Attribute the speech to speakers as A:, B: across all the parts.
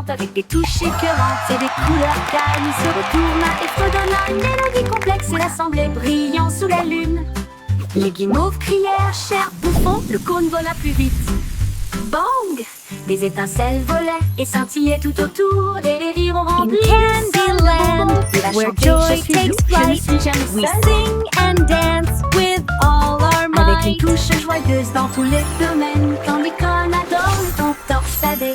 A: chantent avec des touches écœurantes et des couleurs calmes. Ils se retournent et fredonnent une mélodie complexe et l'assemblée brillant sous la lune. Les guimauves crièrent, cher bouffon, le cône vola plus vite. Bang! Des étincelles volaient et scintillaient tout autour, et les rires ont rempli
B: Candyland, where joy takes flight, we sing and dance with all our might.
A: Avec une touche joyeuse dans tous les domaines, Candycon adore ton torsadé.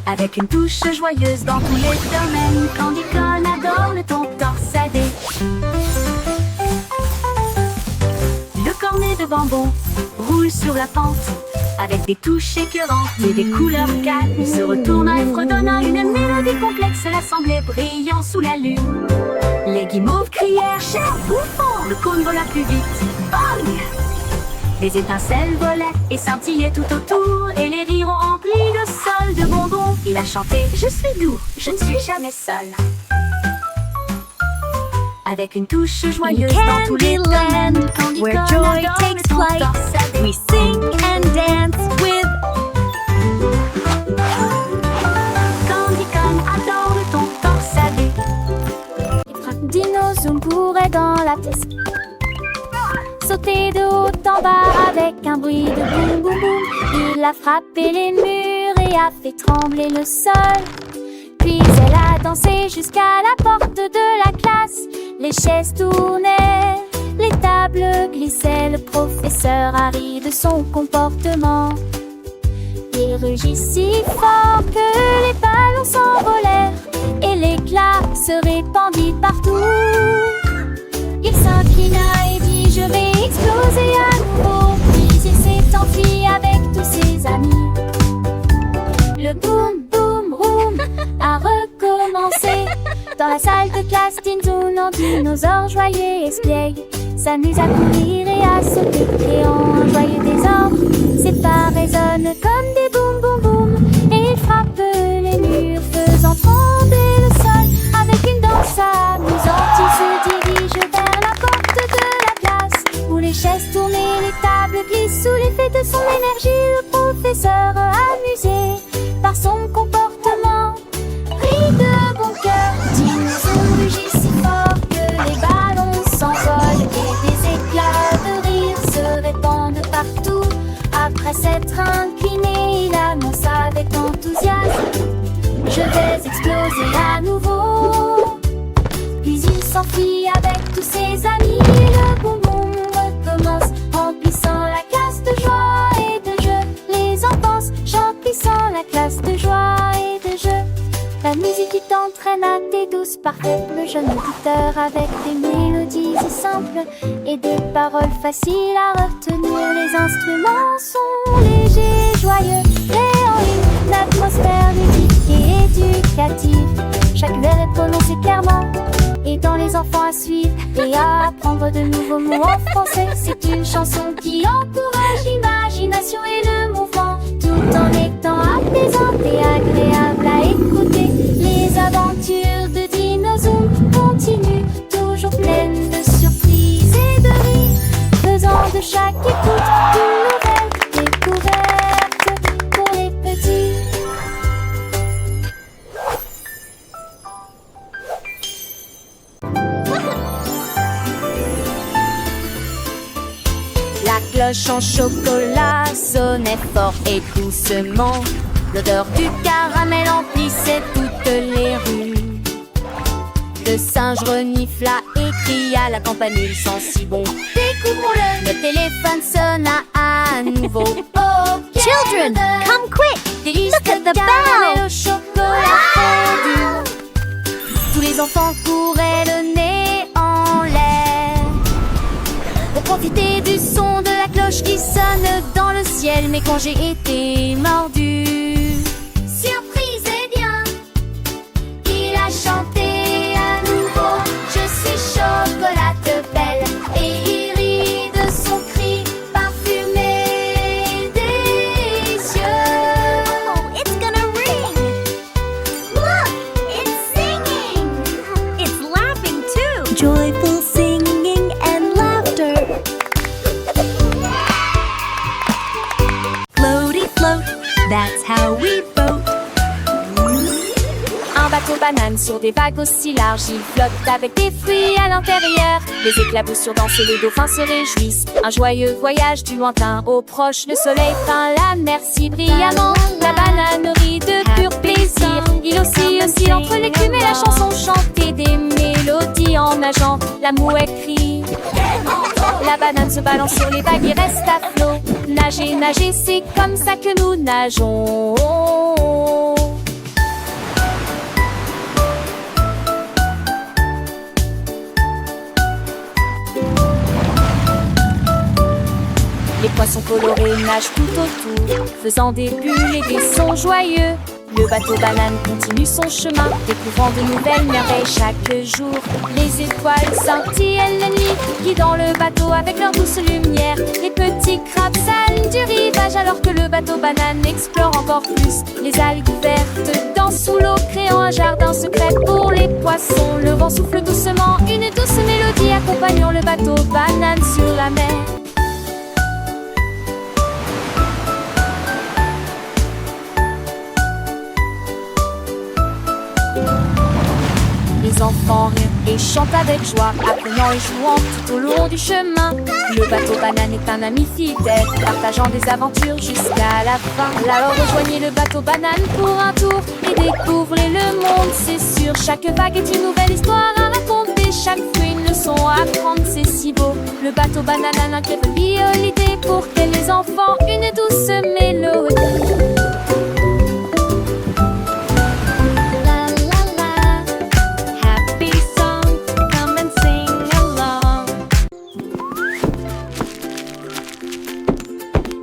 A: Avec une touche joyeuse dans tous les domaines, Candycon adore le ton torsadé. Le cornet de bonbons roule sur la pente, avec des touches écœurantes et des couleurs calmes. Se retournant et fredonnant une mélodie complexe, l'assemblée brillant sous la lune. Les guimauves crièrent, cher bouffon, le cône vola plus vite. Bang! Les étincelles volaient et scintillaient tout autour, et les rires ont rempli le sol de bonbons. Il a chanté, je suis doux, je ne suis jamais seul. Avec une touche joyeuse dans tous les domaines,
B: where joy takes flight, we sing and dance with.
A: Candycon adore le ton torsadé.
B: Dino Zoom courait dans la pièce, sauter de haut en bas avec un bruit de boum boum boum. Il a frappé les murs et a fait trembler le sol. Puis elle a dansé jusqu'à la porte de la classe. Les chaises tournaient, les tables glissaient. Le professeur a ri de son comportement. Il rugit si fort que les ballons s'envolèrent et l'éclat se répandit partout. Il s'inclina et dit, je vais exploser à nouveau. Puis il s'est enfui avec tous ses amis. Le boum boum boum a recommencé. Dans la salle de classe, Tintoun en dinosaure joyeux espiègle s'amuse à courir et à sauter, créant un joyeux désordre. Ses pas résonnent comme des boum boum boum, et il frappe les murs faisant trembler le sol. Avec une danse amusante, il se dirige vers la porte de la classe, où les chaises tournent et les tables glissent. Sous l'effet de son énergie, le professeur amusé par son comportement rit de bon cœur. Dinosaure rugit si fort que les ballons s'envolent et des éclats de rire se répandent partout. Après s'être incliné, il annonce avec enthousiasme, je vais exploser à nouveau. Puis il s'enfuit avec tous ses amis. Le boum boum recommence, remplissant la classe de joie et de jeu. Les enfants remplissant la classe de joie et de jeu. La musique qui t'entraîne à tes douces parfaits. Le jeune auditeur avec des mélodies si simples et des paroles faciles à retenir. Les instruments sont légers, joyeux, créant une atmosphère ludique et éducative. Chaque vers est prononcé clairement, aidant les enfants à suivre et à apprendre de nouveaux mots en français. C'est une chanson qui encourage l'imagination et le mouvement, tout en étant apaisante et agréable à écouter. Les aventures de Dino Zoom continuent, toujours pleines de surprises et de rires, faisant de chaque écoute une nouvelle découverte pour les petits. La cloche en chocolat sonnait fort et doucement. L'odeur du caramel emplissait toutes les rues. Le singe renifla et cria, la campanule sent si bon. Découvrons-le. Le téléphone sonna à nouveau. Oh, children, come quick! Look at the bell! Au chocolat fondu. Tous les enfants couraient le nez en l'air pour profiter du son de la cloche qui sonne dans le ciel. Mais quand j'ai été mordu, surprise et bien, il a chanté à nouveau. Je suis chocolate belle, et il rit de son cri parfumé des yeux. Oh, it's gonna ring! banane sur des vagues aussi larges. Il flotte avec des fruits à l'intérieur. Les éclaboussures dansent et les dauphins se réjouissent. Un joyeux voyage du lointain au proche. Le soleil peint la mer si brillamment. La banane rit de pur plaisir. Il oscille entre l'écume et la chanson chantée des mélodies en nageant. La mouette crie. La banane se balance sur les vagues et reste à flot. Nager, nager, c'est comme ça que nous nageons. Les poissons colorés nagent tout autour, faisant des bulles et des sons joyeux. Le bateau banane continue son chemin, découvrant de nouvelles merveilles chaque jour. Les étoiles scintillent la nuit, guidant le bateau avec leur douce lumière. Les petits crabes salent du rivage alors que le bateau banane explore encore plus. Les algues vertes dansent sous l'eau, créant un jardin secret pour les poissons. Le vent souffle doucement, une douce mélodie accompagnant le bateau banane sur la mer. Les enfants rient et chantent avec joie, apprenant et jouant tout au long du chemin. Le bateau banane est un ami fidèle, partageant des aventures jusqu'à la fin. Alors rejoignez le bateau banane pour un tour et découvrez le monde, c'est sûr. Chaque vague est une nouvelle histoire à raconter, chaque fruit une leçon à apprendre, c'est si beau. Le bateau banane a l'incroyable l'idée pour que les enfants une douce mélodie.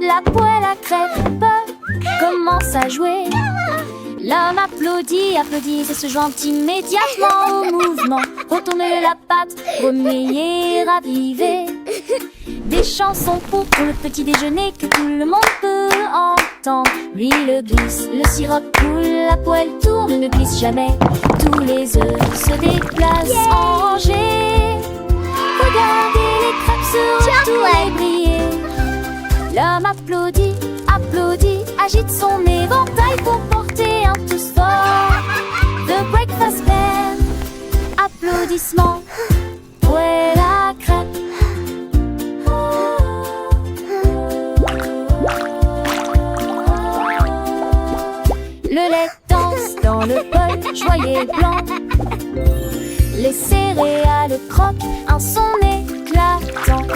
B: La poêle à crêpes commence à jouer. L'homme applaudit, applaudit et se joint immédiatement au mouvement. Retourner la pâte, remuer, raviver. Des chansons pour le petit déjeuner que tout le monde peut entendre. L'huile glisse, le sirop coule, la poêle tourne, ne glisse jamais. Tous les œufs se déplacent en rangée. Regardez les crêpes se retourner briller. L'homme applaudit, applaudit, agite son éventail pour porter un toast fort. The breakfast band, applaudissements, poêle à crêpes. Le lait danse dans le bol, joyeux et blanc. Les céréales croquent, un son éclatant.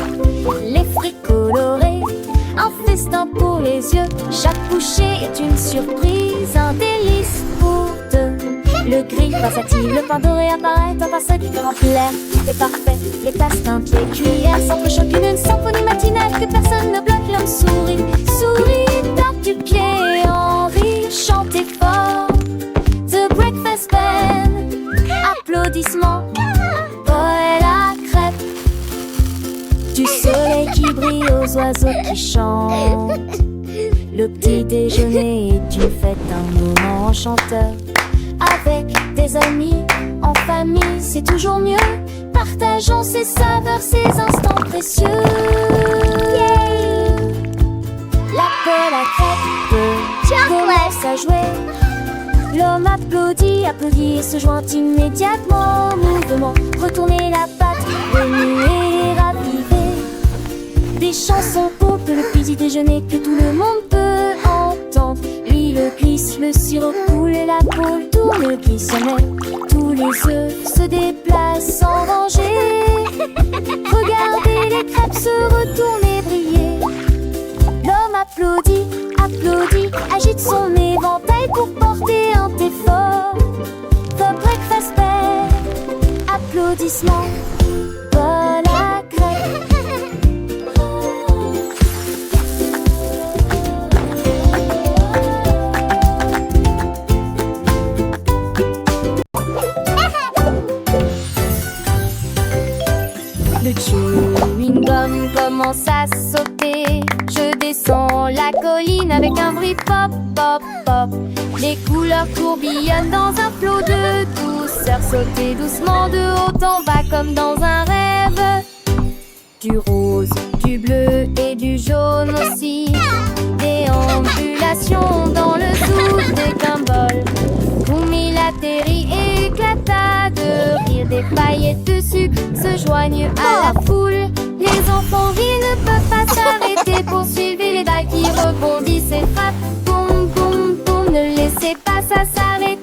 B: Les fruits colorés, un festin pour les yeux. Chaque bouchée est une surprise, un délice pour deux. Le grill versatile, le pain doré apparaît dans un seul grand l'air. Tout est parfait, les tasses teintent, les cuillères s'entrechoquent. Une symphonie matinale que personne ne bloque. L'homme sourit, sourit, tape du pied en rire, chantez fort. The breakfast band, applaudissements, poêle à crêpes. Du soleil qui brille aux oiseaux qui chantent. Le petit déjeuner est une fête, un moment enchanteur. Avec des amis, en famille, c'est toujours mieux. Partageons ces saveurs, ces instants précieux. Yeah. La poêle à crêpes commence à jouer. L'homme applaudit, applaudit et se joint immédiatement au mouvement. Retourner la pâte, remuer, raviver. Des chansons pour le petit déjeuner que tout le monde peut entendre. L'huile glisse, le sirop coule et la poêle tourne, glisse jamais. Tous les œufs se déplacent en rangée. Regardez les crêpes se retourner et briller. L'homme applaudit, applaudit, agite son éventail pour porter un thé fort. The breakfast bell, applaudissements, poêle à crêpes. Le chewing-gum commence à sauter. Je descends la colline avec un bruit pop, pop, pop. Les couleurs tourbillonnent dans un flot de douceur. Sauter doucement de haut en bas comme dans un rêve. Du rose, du bleu et du jaune aussi. Déambulation dans le zoo des Gumball. Boum, il atterrit et éclata de rire. Des paillettes de sucre se joignent à la foule. Les enfants rient, ne peuvent pas s'arrêter pour suivre les balles qui rebondissent et frappent. Boum, boum, boum, ne laissez pas ça s'arrêter.